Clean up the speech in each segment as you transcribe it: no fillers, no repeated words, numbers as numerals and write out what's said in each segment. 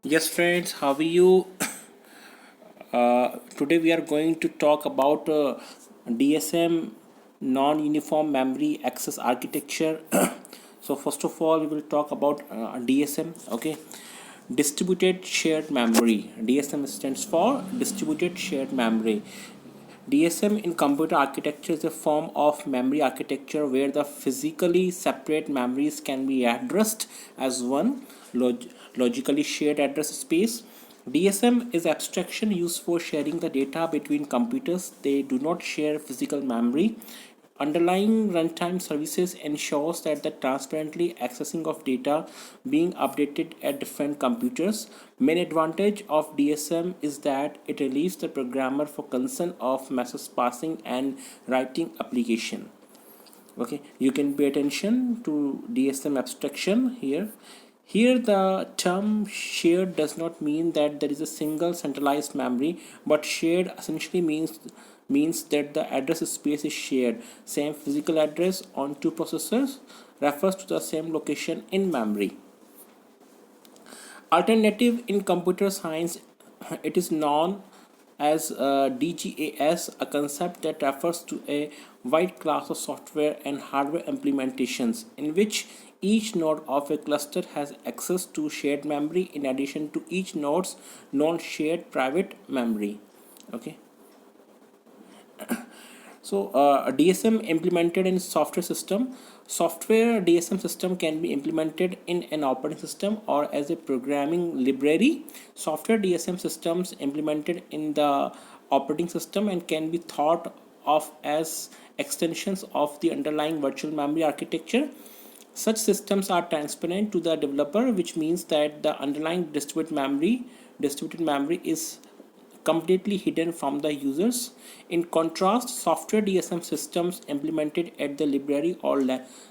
Yes, friends, how are you? Today we are going to talk about DSM non-uniform memory access architecture. So first of all, we will talk about DSM. Okay, distributed shared memory. DSM stands for distributed shared memory. DSM in computer architecture is a form of memory architecture where the physically separate memories can be addressed as one logically shared address space. DSM is abstraction used for sharing the data between computers. They do not share physical memory. Underlying runtime services ensures that the transparently accessing of data being updated at different computers. Main advantage of DSM is that it relieves the programmer for concern of message passing and writing application. Okay, you can pay attention to DSM abstraction here. Here the term shared does not mean that there is a single centralized memory, but shared essentially means that the address space is shared. Same physical address on two processors refers to the same location in memory. Alternative in computer science, it is known as DGAS, a concept that refers to a wide class of software and hardware implementations in which each node of a cluster has access to shared memory in addition to each node's non-shared private memory. Okay. So DSM implemented in software system. Software DSM system can be implemented in an operating system or as a programming library. Software DSM systems implemented in the operating system and can be thought of as extensions of the underlying virtual memory architecture. Such systems are transparent to the developer, which means that the underlying distributed memory is completely hidden from the users. In contrast, software DSM systems implemented at the library or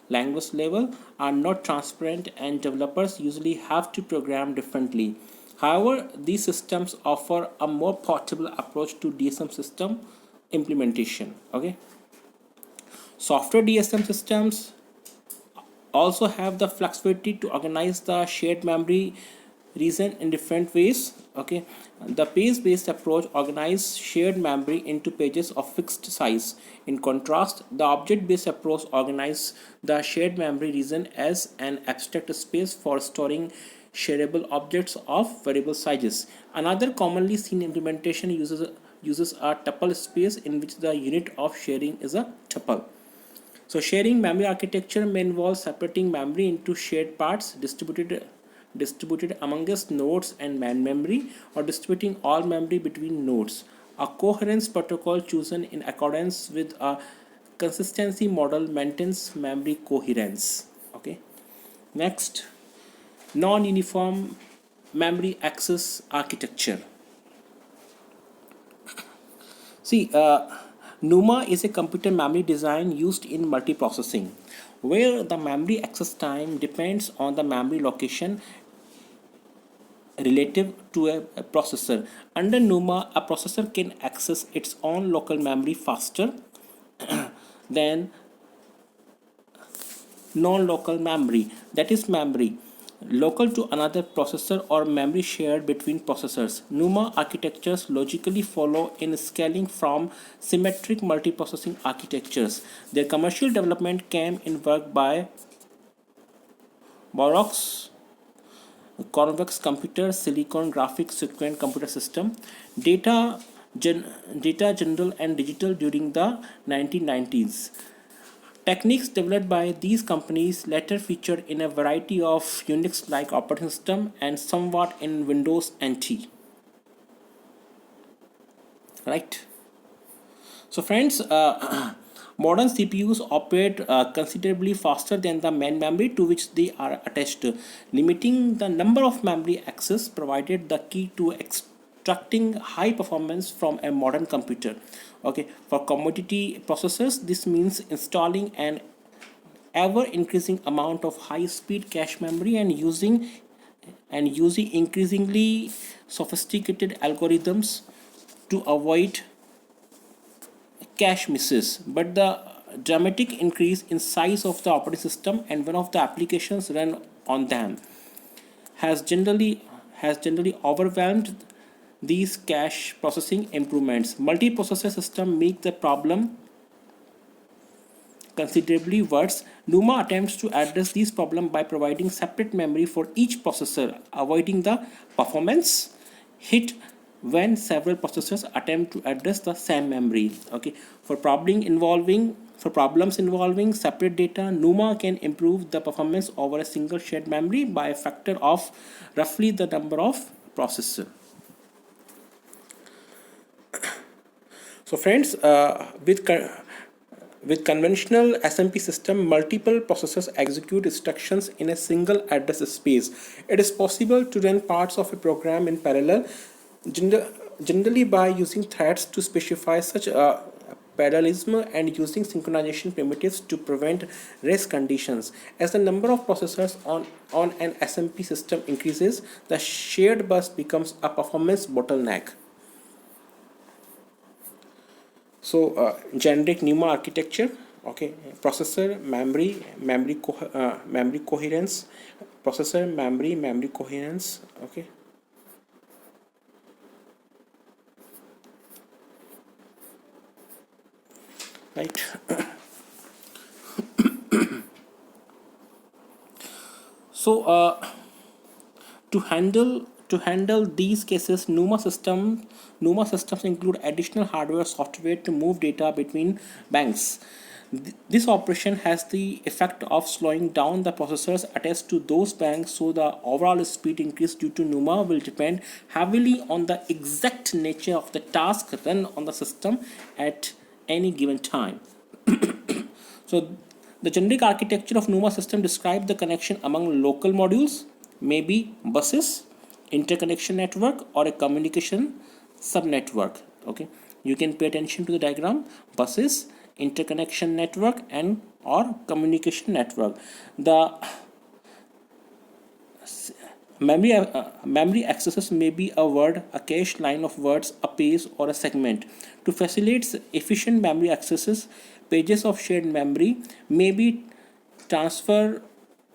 language level are not transparent and developers usually have to program differently. However, these systems offer a more portable approach to DSM system implementation. Okay, software DSM systems also have the flexibility to organize the shared memory region in different ways. Okay, the page based approach organizes shared memory into pages of fixed size. In contrast, the object based approach organizes the shared memory region as an abstract space for storing shareable objects of variable sizes. Another commonly seen implementation uses a tuple space in which the unit of sharing is a tuple. So sharing memory architecture may involve separating memory into shared parts distributed amongst nodes and main memory, or distributing all memory between nodes. A coherence protocol chosen in accordance with a consistency model maintains memory coherence. Okay. Next, non-uniform memory access architecture. See, NUMA is a computer memory design used in multiprocessing, where the memory access time depends on the memory location relative to a processor. Under NUMA, a processor can access its own local memory faster than non-local memory, that is memory local to another processor or memory shared between processors. NUMA architectures logically follow in scaling from symmetric multiprocessing architectures. Their commercial development came in work by Boros, convex computer, silicon graphics sequent computer system, data, data general and digital during the 1990s. Techniques developed by these companies later featured in a variety of Unix-like operating system and somewhat in Windows NT. Right. So, friends, modern CPUs operate considerably faster than the main memory to which they are attached, limiting the number of memory access provided the key to extracting high performance from a modern computer. Okay, for commodity processors, this means installing an ever increasing amount of high speed cache memory and using increasingly sophisticated algorithms to avoid cache misses. But the dramatic increase in size of the operating system and one of the applications run on them has generally has generally overwhelmed these cache processing improvements. Multiprocessor system make the problem considerably worse. NUMA attempts to address these problems by providing separate memory for each processor, avoiding the performance hit when several processors attempt to address the same memory. Okay, for problems involving separate data, NUMA can improve the performance over a single shared memory by a factor of roughly the number of processors. So friends, with conventional SMP system, multiple processors execute instructions in a single address space. It is possible to run parts of a program in parallel, generally by using threads to specify such parallelism and using synchronization primitives to prevent race conditions. As the number of processors on an SMP system increases, the shared bus becomes a performance bottleneck. So generic NUMA architecture, okay, processor, memory coherence, processor, memory coherence, okay. Right. So to handle these cases, NUMA systems include additional hardware software to move data between banks. This operation has the effect of slowing down the processors attached to those banks, so the overall speed increase due to NUMA will depend heavily on the exact nature of the task run on the system at any given time. So the generic architecture of NUMA system describes the connection among local modules, maybe buses, interconnection network, or a communication subnetwork. Okay, you can pay attention to the diagram: buses, interconnection network, and or communication network. The memory accesses may be a word, a cache line of words, a page, or a segment. To facilitate efficient memory accesses, pages of shared memory may be transfer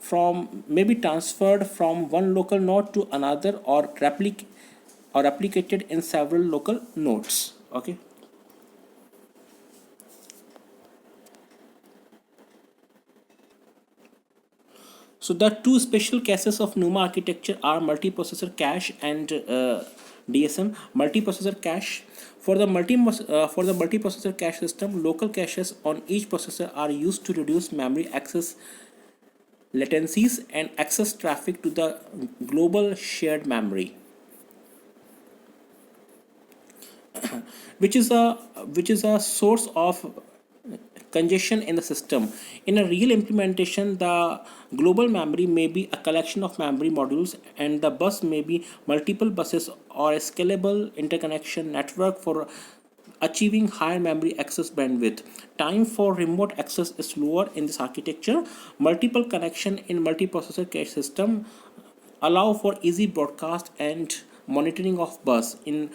transferred from one local node to another, or replicated in several local nodes. Okay. So the two special cases of NUMA architecture are multiprocessor cache and DSM. Multiprocessor cache, for the multiprocessor cache system, local caches on each processor are used to reduce memory access latencies and access traffic to the global shared memory, which is a source of congestion in the system. In a real implementation, the global memory may be a collection of memory modules, and the bus may be multiple buses or a scalable interconnection network for achieving higher memory access bandwidth. Time for remote access is lower in this architecture. Multiple connection in multiprocessor cache system allow for easy broadcast and monitoring of bus. In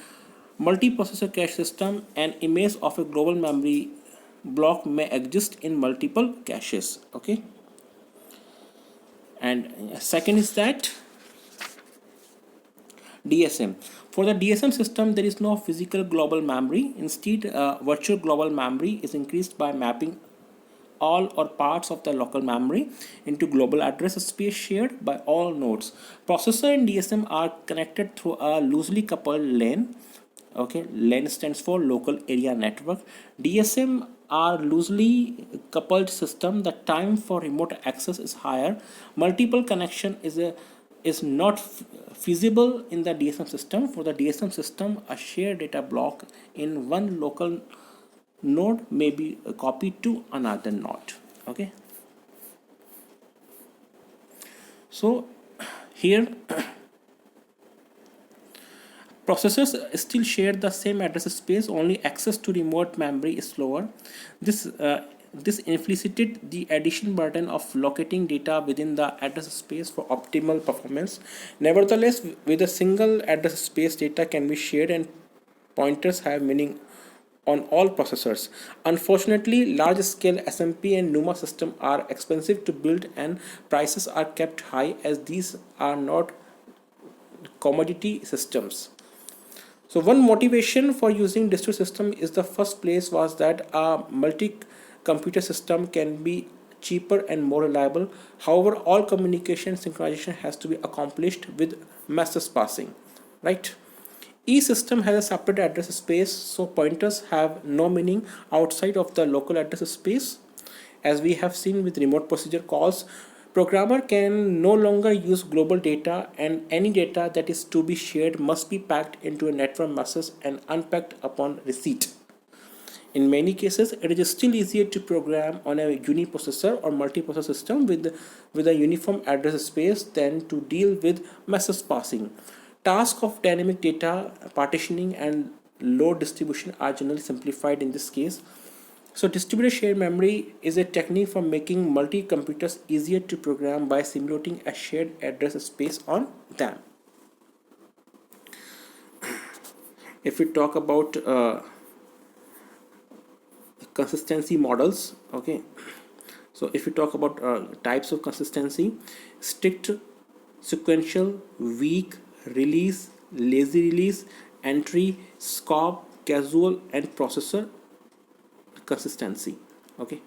multiprocessor cache system, an image of a global memory block may exist in multiple caches. Okay, and second is that DSM. For the DSM system, there is no physical global memory. Instead, virtual global memory is increased by mapping all or parts of the local memory into global address space shared by all nodes. Processor and DSM are connected through a loosely coupled LAN. Okay, LAN stands for local area network. DSM are loosely coupled system. The time for remote access is higher. Multiple connection is not feasible in the DSM system. For the DSM system, a shared data block in one local node may be copied to another node. Okay, so here processors still share the same address space, only access to remote memory is slower. This implicit the addition burden of locating data within the address space for optimal performance. Nevertheless, with a single address space, data can be shared and pointers have meaning on all processors. Unfortunately, large-scale SMP and NUMA systems are expensive to build and prices are kept high, as these are not commodity systems. So one motivation for using distributed system is the first place was that a multi-computer system can be cheaper and more reliable. However, all communication synchronization has to be accomplished with message passing, right? Each system has a separate address space, so pointers have no meaning outside of the local address space. As we have seen with remote procedure calls, programmer can no longer use global data, and any data that is to be shared must be packed into a network message and unpacked upon receipt. In many cases, it is still easier to program on a uniprocessor or multiprocessor system with a uniform address space than to deal with message passing. Tasks of dynamic data partitioning and load distribution are generally simplified in this case. So distributed shared memory is a technique for making multi-computers easier to program by simulating a shared address space on them. If we talk about consistency models, okay, so if we talk about types of consistency: strict, sequential, weak, release, lazy release, entry, scope, casual, and processor consistency. Okay,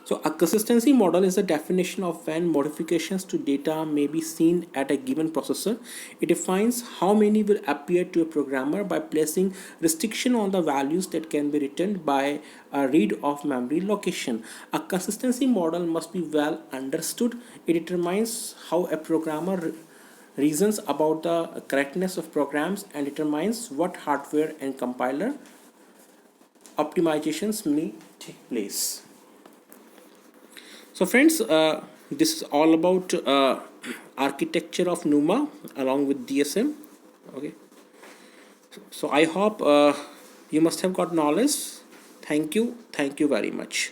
so a consistency model is a definition of when modifications to data may be seen at a given processor. It defines how many will appear to a programmer by placing restriction on the values that can be written by a read of memory location. A consistency model must be well understood. It determines how a programmer reasons about the correctness of programs and determines what hardware and compiler optimizations may take place. So friends, this is all about architecture of NUMA along with DSM. Okay, so I hope you must have got knowledge. Thank you very much.